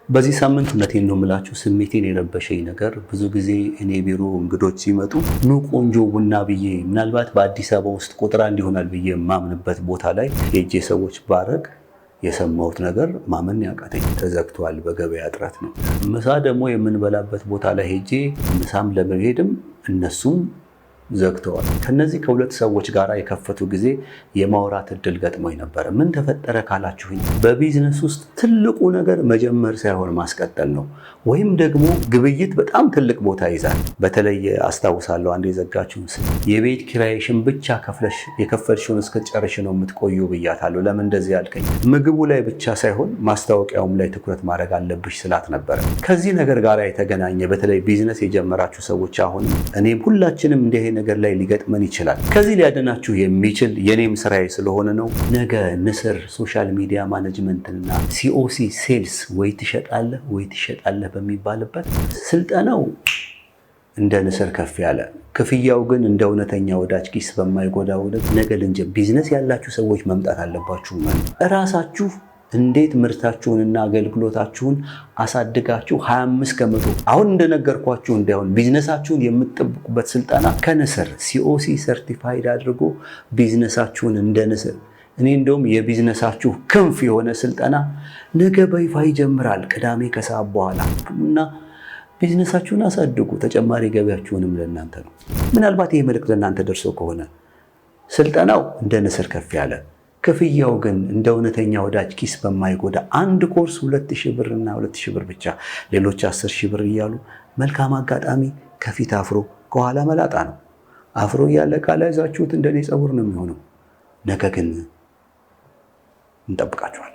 በዚህ ሳምንት እውነቴን ነው የምላችሁ ስሜቴን የረበሸኝ ነገር ብዙ ጊዜ እኔ ቢሮ እንግዶች ሲመጡ ኑ ቆንጆ ቡና ብዬ ምናልባት በአዲስ አበባ ውስጥ ቁጥር አንድ ይሆናል ብዬ የማምንበት ቦታ ላይ ሄጄ ሰዎች ባረግ የሰማሁት ነገር ማመን ያቃተኝ ተዘግቷል። በገበያ እጥረት ነው። ምሳ ደግሞ የምንበላበት ቦታ ላይ ሄጄ ምሳም ለመሄድም እነሱም ዘግተዋል። ከነዚህ ከሁለት ሰዎች ጋር የከፈቱ ጊዜ የማውራት እድል ገጥሞኝ ነበር። ምን ተፈጠረ ካላችሁኝ በቢዝነስ ውስጥ ትልቁ ነገር መጀመር ሳይሆን ማስቀጠል ነው። ወይም ደግሞ ግብይት በጣም ትልቅ ቦታ ይዛል። በተለይ አስታውሳለሁ አንድ የዘጋችሁን የቤት ኪራይሽን ብቻ ከፍለሽ የከፈልሽውን እስከጨርሽ ነው የምትቆዩ ብያታለሁ። ለምን እንደዚህ ያልከኝ? ምግቡ ላይ ብቻ ሳይሆን ማስታወቂያውም ላይ ትኩረት ማድረግ አለብሽ ስላት ነበር። ከዚህ ነገር ጋር የተገናኘ በተለይ ቢዝነስ የጀመራችሁ ሰዎች አሁን እኔም ሁላችንም እንዲህ ነገር ላይ ሊገጥመን ይችላል። ከዚህ ሊያድናችሁ የሚችል የኔም ስራዬ ስለሆነ ነው። ነገ ንስር ሶሻል ሚዲያ ማኔጅመንትና ሲኦሲ ሴልስ ወይ ትሸጣለህ በሚባልበት ስልጠናው እንደ ንስር ከፍ ያለ ክፍያው ግን እንደ እውነተኛ ወዳጅ ኪስ በማይጎዳ እውነት ነገ ቢዝነስ ያላችሁ ሰዎች መምጣት አለባችሁ። እራሳችሁ እንዴት ምርታችሁንና አገልግሎታችሁን አሳድጋችሁ 25 ከመቶ አሁን እንደነገርኳችሁ እንዳይሆን ቢዝነሳችሁን የምትጠብቁበት ስልጠና ከንስር ሲኦሲ ሰርቲፋይድ አድርጎ ቢዝነሳችሁን እንደ ንስር እኔ እንደውም የቢዝነሳችሁ ክንፍ የሆነ ስልጠና ነገ በይፋ ይጀምራል። ቅዳሜ ከሰዓት በኋላ እና ቢዝነሳችሁን አሳድጉ። ተጨማሪ ገቢያችሁንም ለእናንተ ነው። ምናልባት ይህ መልእክት ለእናንተ ደርሶ ከሆነ ስልጠናው እንደ ንስር ከፍ ያለ ክፍያው ግን እንደ እውነተኛ ወዳጅ ኪስ በማይጎዳ አንድ ኮርስ 2000 ብር እና 2000 ብር ብቻ ሌሎች 10000 ብር እያሉ መልካም አጋጣሚ ከፊት አፍሮ ከኋላ መላጣ ነው። አፍሮ እያለ ካላይዛችሁት እንደኔ ፀጉር ነው የሚሆነው። ነገ ግን እንጠብቃችኋል።